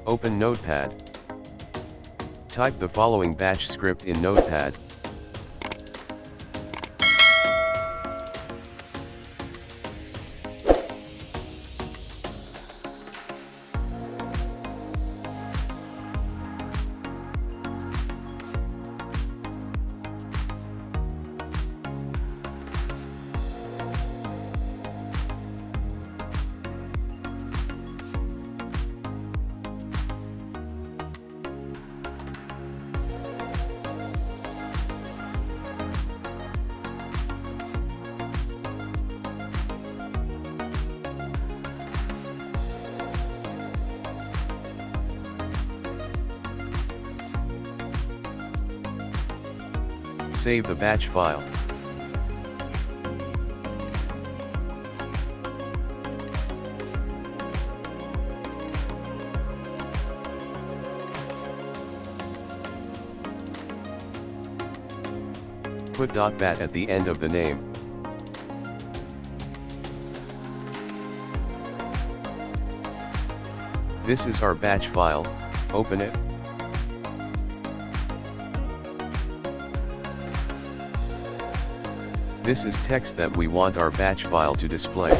Open Notepad. Type the following batch script in Notepad. Save the batch file. Put .bat at the end of the name. This is our batch file. Open it. This is text that we want our batch file to display.